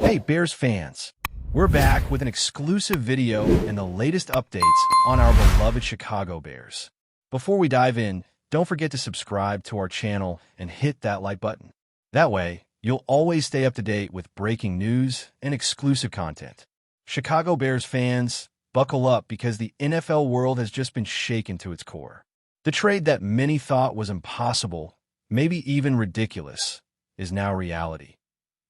Hey Bears fans, we're back with an exclusive video and the latest updates on our beloved Chicago Bears. Before we dive in, don't forget to subscribe to our channel and hit that like button. That way, you'll always stay up to date with breaking news and exclusive content. Chicago Bears fans, buckle up because the NFL world has just been shaken to its core. The trade that many thought was impossible, maybe even ridiculous, is now reality.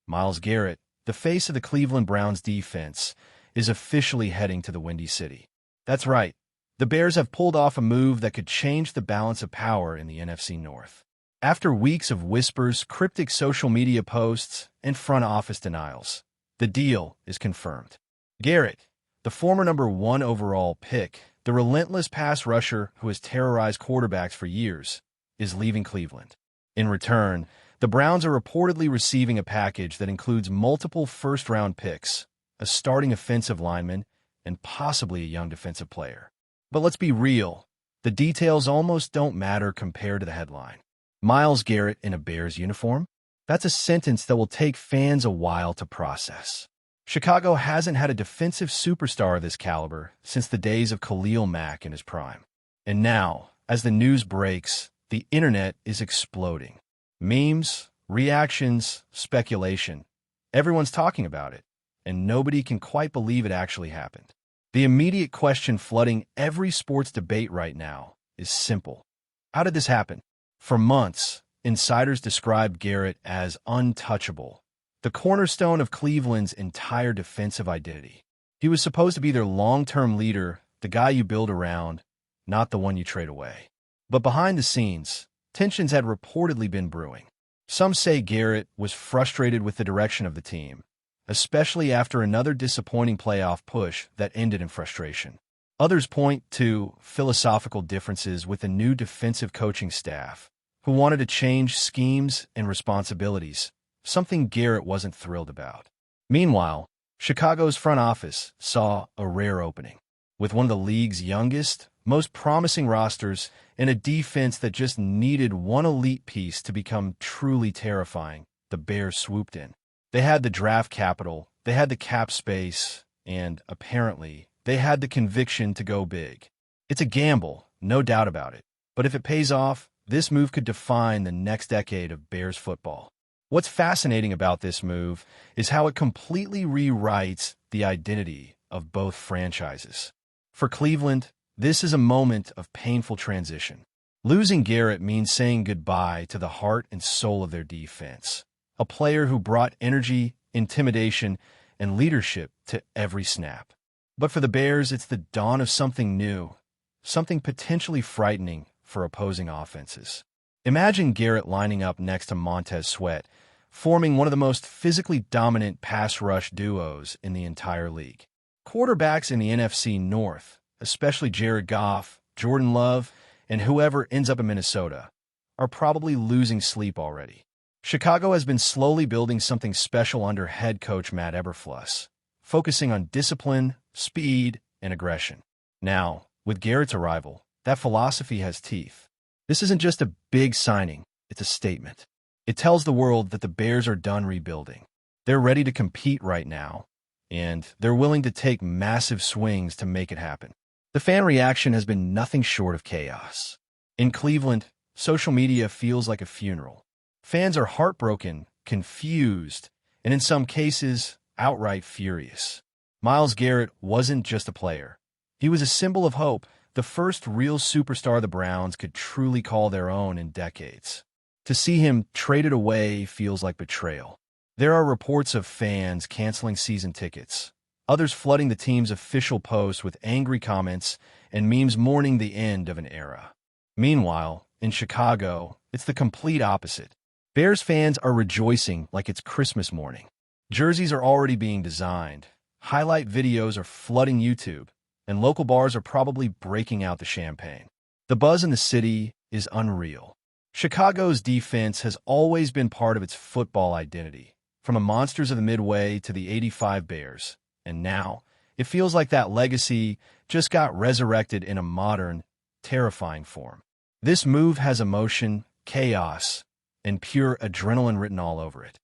Myles Garrett, the face of the Cleveland Browns defense, is officially heading to the Windy City. That's right, the Bears have pulled off a move that could change the balance of power in the NFC North. After weeks of whispers, cryptic social media posts, and front office denials, the deal is confirmed. Garrett, the former #1 overall pick, the relentless pass rusher who has terrorized quarterbacks for years, is leaving Cleveland. In return, the Browns are reportedly receiving a package that includes multiple first-round picks, a starting offensive lineman, and possibly a young defensive player. But let's be real, the details almost don't matter compared to the headline. Myles Garrett in a Bears uniform? That's a sentence that will take fans a while to process. Chicago hasn't had a defensive superstar of this caliber since the days of Khalil Mack in his prime. And now, as the news breaks, the internet is exploding. Memes, reactions, speculation. Everyone's talking about it, and nobody can quite believe it actually happened. The immediate question flooding every sports debate right now is simple. How did this happen? For months, insiders described Garrett as untouchable, the cornerstone of Cleveland's entire defensive identity. He was supposed to be their long-term leader, the guy you build around, not the one you trade away. But behind the scenes, tensions had reportedly been brewing. Some say Garrett was frustrated with the direction of the team, especially after another disappointing playoff push that ended in frustration. Others point to philosophical differences with the new defensive coaching staff, who wanted to change schemes and responsibilities, something Garrett wasn't thrilled about. Meanwhile, Chicago's front office saw a rare opening. With one of the league's youngest, most promising rosters and a defense that just needed one elite piece to become truly terrifying, the Bears swooped in. They had the draft capital, they had the cap space, and, apparently, they had the conviction to go big. It's a gamble, no doubt about it. But if it pays off, this move could define the next decade of Bears football. What's fascinating about this move is how it completely rewrites the identity of both franchises. For Cleveland, this is a moment of painful transition. Losing Garrett means saying goodbye to the heart and soul of their defense, a player who brought energy, intimidation, and leadership to every snap. But for the Bears, it's the dawn of something new, something potentially frightening for opposing offenses. Imagine Garrett lining up next to Montez Sweat, forming one of the most physically dominant pass rush duos in the entire league. Quarterbacks in the NFC North, especially Jared Goff, Jordan Love, and whoever ends up in Minnesota, are probably losing sleep already. Chicago has been slowly building something special under head coach Matt Eberflus, focusing on discipline, speed, and aggression. Now, with Garrett's arrival, that philosophy has teeth. This isn't just a big signing, it's a statement. It tells the world that the Bears are done rebuilding. They're ready to compete right now, and they're willing to take massive swings to make it happen. The fan reaction has been nothing short of chaos. In Cleveland, social media feels like a funeral. Fans are heartbroken, confused, and in some cases, outright furious. Myles Garrett wasn't just a player. He was a symbol of hope, the first real superstar the Browns could truly call their own in decades. To see him traded away feels like betrayal. There are reports of fans canceling season tickets, others flooding the team's official posts with angry comments and memes mourning the end of an era. Meanwhile, in Chicago, it's the complete opposite. Bears fans are rejoicing like it's Christmas morning. Jerseys are already being designed, highlight videos are flooding YouTube, and local bars are probably breaking out the champagne. The buzz in the city is unreal. Chicago's defense has always been part of its football identity, from the monsters of the Midway to the '85 Bears. And now, it feels like that legacy just got resurrected in a modern, terrifying form. This move has emotion, chaos, and pure adrenaline written all over it.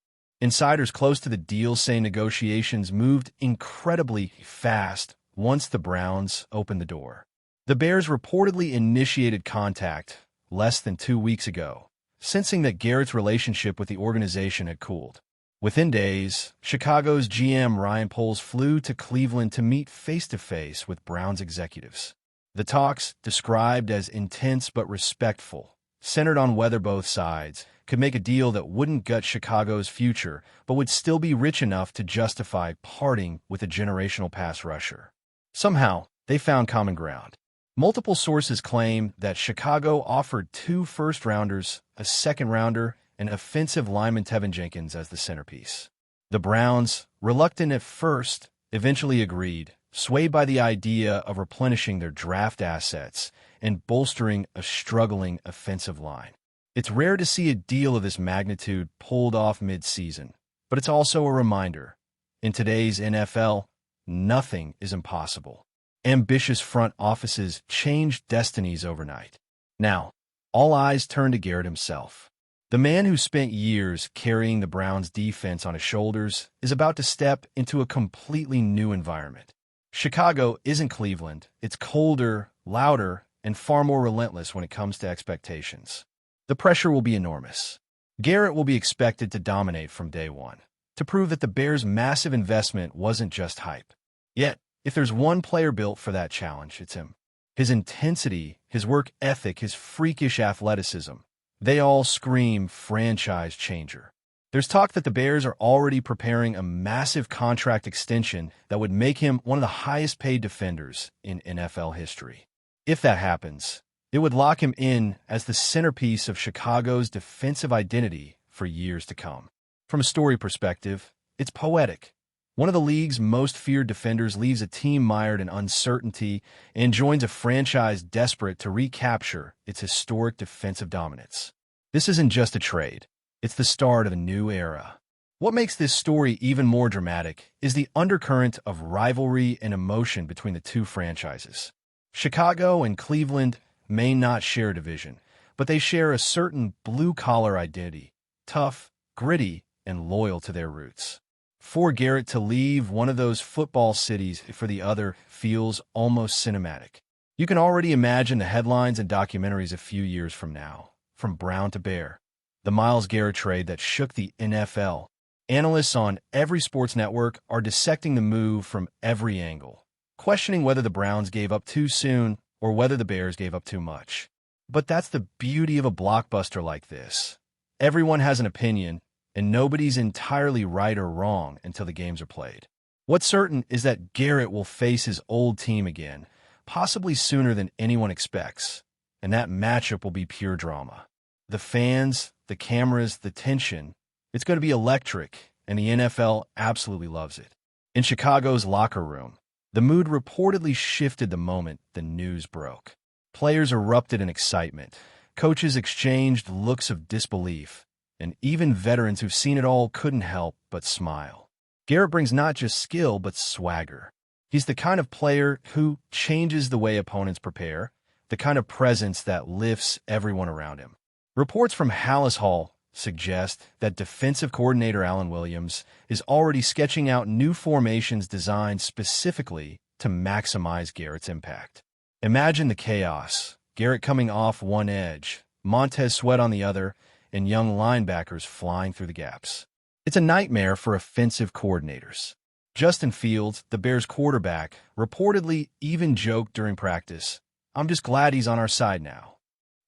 Insiders close to the deal say negotiations moved incredibly fast once the Browns opened the door. The Bears reportedly initiated contact less than 2 weeks ago, sensing that Garrett's relationship with the organization had cooled. Within days, Chicago's GM Ryan Poles flew to Cleveland to meet face-to-face with Browns executives. The talks, described as intense but respectful, centered on whether both sides could make a deal that wouldn't gut Chicago's future but would still be rich enough to justify parting with a generational pass rusher. Somehow, they found common ground. Multiple sources claim that Chicago offered 2 first-rounders, a second-rounder, and offensive lineman Tevin Jenkins as the centerpiece. The Browns, reluctant at first, eventually agreed, swayed by the idea of replenishing their draft assets and bolstering a struggling offensive line. It's rare to see a deal of this magnitude pulled off mid-season, but it's also a reminder. In today's NFL, nothing is impossible. Ambitious front offices change destinies overnight. Now, all eyes turn to Garrett himself. The man who spent years carrying the Browns' defense on his shoulders is about to step into a completely new environment. Chicago isn't Cleveland. It's colder, louder, and far more relentless when it comes to expectations. The pressure will be enormous. Garrett will be expected to dominate from day one, to prove that the Bears' massive investment wasn't just hype. Yet, if there's one player built for that challenge, it's him. His intensity, his work ethic, his freakish athleticism, they all scream franchise changer. There's talk that the Bears are already preparing a massive contract extension that would make him one of the highest-paid defenders in NFL history. If that happens, it would lock him in as the centerpiece of Chicago's defensive identity for years to come. From a story perspective, it's poetic. One of the league's most feared defenders leaves a team mired in uncertainty and joins a franchise desperate to recapture its historic defensive dominance. This isn't just a trade. It's the start of a new era. What makes this story even more dramatic is the undercurrent of rivalry and emotion between the two franchises. Chicago and Cleveland may not share a division, but they share a certain blue-collar identity, tough, gritty, and loyal to their roots. For Garrett to leave one of those football cities for the other feels almost cinematic. You can already imagine the headlines and documentaries a few years from now, from Brown to Bear, the Myles Garrett trade that shook the NFL. Analysts on every sports network are dissecting the move from every angle, questioning whether the Browns gave up too soon or whether the Bears gave up too much. But that's the beauty of a blockbuster like this. Everyone has an opinion, and nobody's entirely right or wrong until the games are played. What's certain is that Garrett will face his old team again, possibly sooner than anyone expects, and that matchup will be pure drama. The fans, the cameras, the tension, it's going to be electric, and the NFL absolutely loves it. In Chicago's locker room, the mood reportedly shifted the moment the news broke. Players erupted in excitement, coaches exchanged looks of disbelief, and even veterans who've seen it all couldn't help but smile. Garrett brings not just skill, but swagger. He's the kind of player who changes the way opponents prepare, the kind of presence that lifts everyone around him. Reports from Hallis Hall suggest that defensive coordinator Alan Williams is already sketching out new formations designed specifically to maximize Garrett's impact. Imagine the chaos, Garrett coming off one edge, Montez Sweat on the other, and young linebackers flying through the gaps. It's a nightmare for offensive coordinators. Justin Fields, the Bears' quarterback, reportedly even joked during practice, "I'm just glad he's on our side now."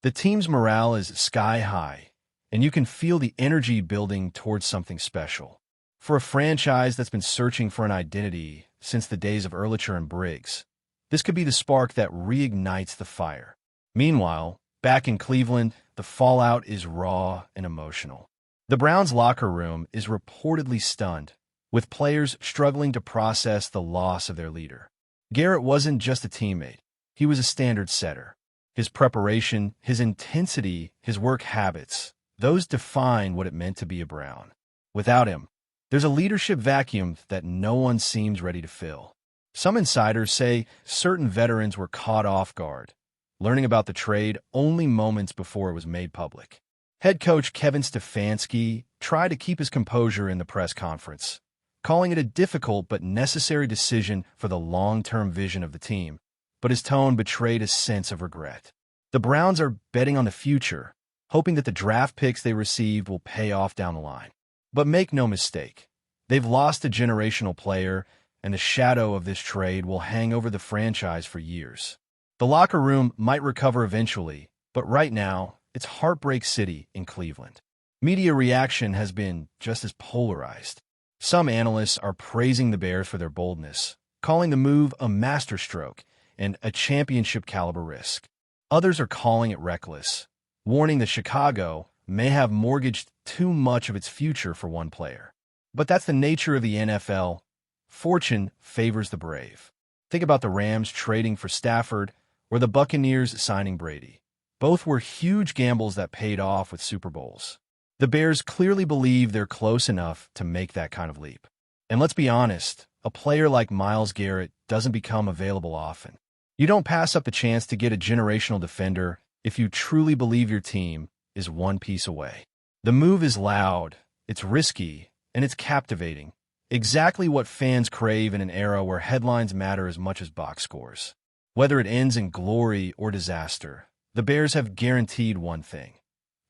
The team's morale is sky high, and you can feel the energy building towards something special. For a franchise that's been searching for an identity since the days of Ehrlicher and Briggs, this could be the spark that reignites the fire. Meanwhile, back in Cleveland, the fallout is raw and emotional. The Browns' locker room is reportedly stunned, with players struggling to process the loss of their leader. Garrett wasn't just a teammate. He was a standard setter. His preparation, his intensity, his work habits, those define what it meant to be a Brown. Without him, there's a leadership vacuum that no one seems ready to fill. Some insiders say certain veterans were caught off guard, learning about the trade only moments before it was made public. Head coach Kevin Stefanski tried to keep his composure in the press conference, calling it a difficult but necessary decision for the long-term vision of the team, but his tone betrayed a sense of regret. The Browns are betting on the future, hoping that the draft picks they received will pay off down the line. But make no mistake, they've lost a generational player, and the shadow of this trade will hang over the franchise for years. The locker room might recover eventually, but right now, it's Heartbreak City in Cleveland. Media reaction has been just as polarized. Some analysts are praising the Bears for their boldness, calling the move a masterstroke and a championship-caliber risk. Others are calling it reckless, warning that Chicago may have mortgaged too much of its future for one player. But that's the nature of the NFL. Fortune favors the brave. Think about the Rams trading for Stafford or the Buccaneers signing Brady. Both were huge gambles that paid off with Super Bowls. The Bears clearly believe they're close enough to make that kind of leap. And let's be honest, a player like Myles Garrett doesn't become available often. You don't pass up the chance to get a generational defender if you truly believe your team is one piece away. The move is loud, it's risky, and it's captivating. Exactly what fans crave in an era where headlines matter as much as box scores. Whether it ends in glory or disaster, the Bears have guaranteed one thing.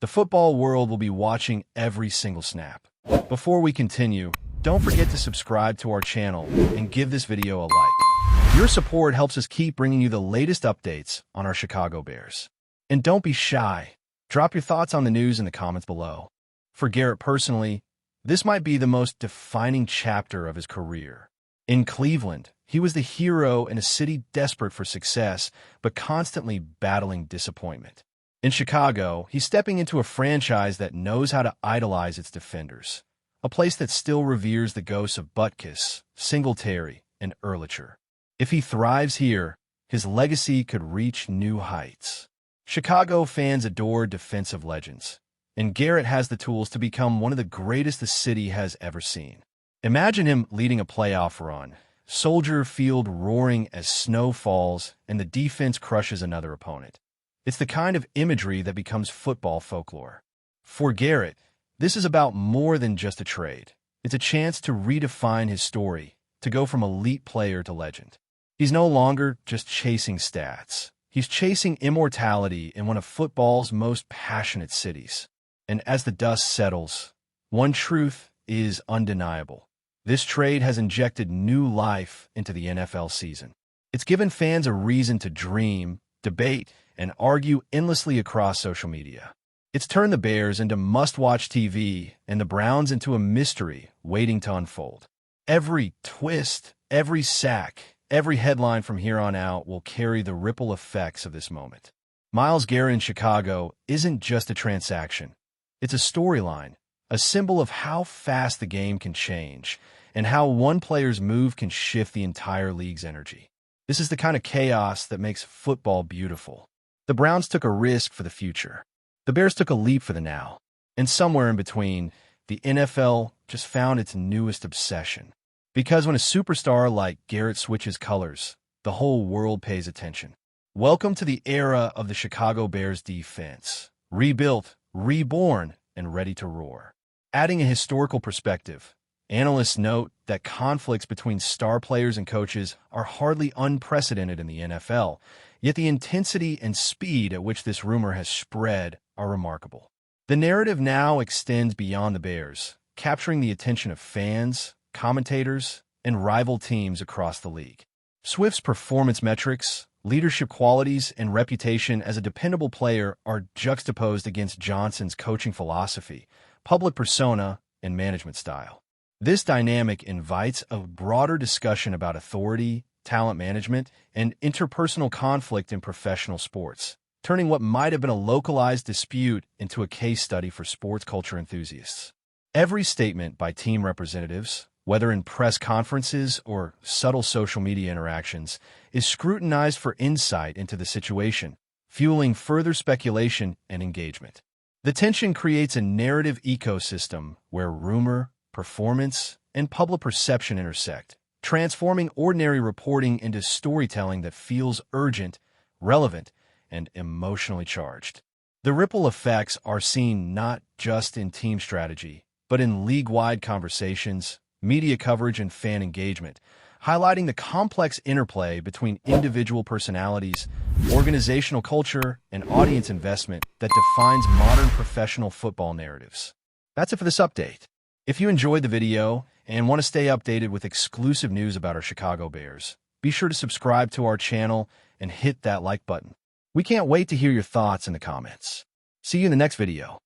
The football world will be watching every single snap. Before we continue, don't forget to subscribe to our channel and give this video a like. Your support helps us keep bringing you the latest updates on our Chicago Bears. And don't be shy. Drop your thoughts on the news in the comments below. For Garrett personally, this might be the most defining chapter of his career. In Cleveland, he was the hero in a city desperate for success, but constantly battling disappointment. In Chicago, he's stepping into a franchise that knows how to idolize its defenders, a place that still reveres the ghosts of Butkus, Singletary, and Erlicher. If he thrives here, his legacy could reach new heights. Chicago fans adore defensive legends, and Garrett has the tools to become one of the greatest the city has ever seen. Imagine him leading a playoff run, Soldier Field roaring as snow falls and the defense crushes another opponent. It's the kind of imagery that becomes football folklore. For Garrett, this is about more than just a trade. It's a chance to redefine his story, to go from elite player to legend. He's no longer just chasing stats. He's chasing immortality in one of football's most passionate cities. And as the dust settles, one truth is undeniable. This trade has injected new life into the NFL season. It's given fans a reason to dream, debate, and argue endlessly across social media. It's turned the Bears into must-watch TV and the Browns into a mystery waiting to unfold. Every twist, every sack, every headline from here on out will carry the ripple effects of this moment. Myles Garrett in Chicago isn't just a transaction. It's a storyline, a symbol of how fast the game can change and how one player's move can shift the entire league's energy. This is the kind of chaos that makes football beautiful. The Browns took a risk for the future. The Bears took a leap for the now. And somewhere in between, the NFL just found its newest obsession. Because when a superstar like Garrett switches colors, the whole world pays attention. Welcome to the era of the Chicago Bears defense. Rebuilt, reborn, and ready to roar. Adding a historical perspective, analysts note that conflicts between star players and coaches are hardly unprecedented in the NFL, yet the intensity and speed at which this rumor has spread are remarkable. The narrative now extends beyond the Bears, capturing the attention of fans, commentators, and rival teams across the league. Swift's performance metrics, leadership qualities, and reputation as a dependable player are juxtaposed against Johnson's coaching philosophy, public persona, and management style. This dynamic invites a broader discussion about authority, talent management, and interpersonal conflict in professional sports, turning what might have been a localized dispute into a case study for sports culture enthusiasts. Every statement by team representatives, whether in press conferences or subtle social media interactions, is scrutinized for insight into the situation, fueling further speculation and engagement. The tension creates a narrative ecosystem where rumor, performance, and public perception intersect, transforming ordinary reporting into storytelling that feels urgent, relevant, and emotionally charged. The ripple effects are seen not just in team strategy, but in league-wide conversations, media coverage, and fan engagement, highlighting the complex interplay between individual personalities, organizational culture, and audience investment that defines modern professional football narratives. That's it for this update. If you enjoyed the video and want to stay updated with exclusive news about our Chicago Bears, be sure to subscribe to our channel and hit that like button. We can't wait to hear your thoughts in the comments. See you in the next video.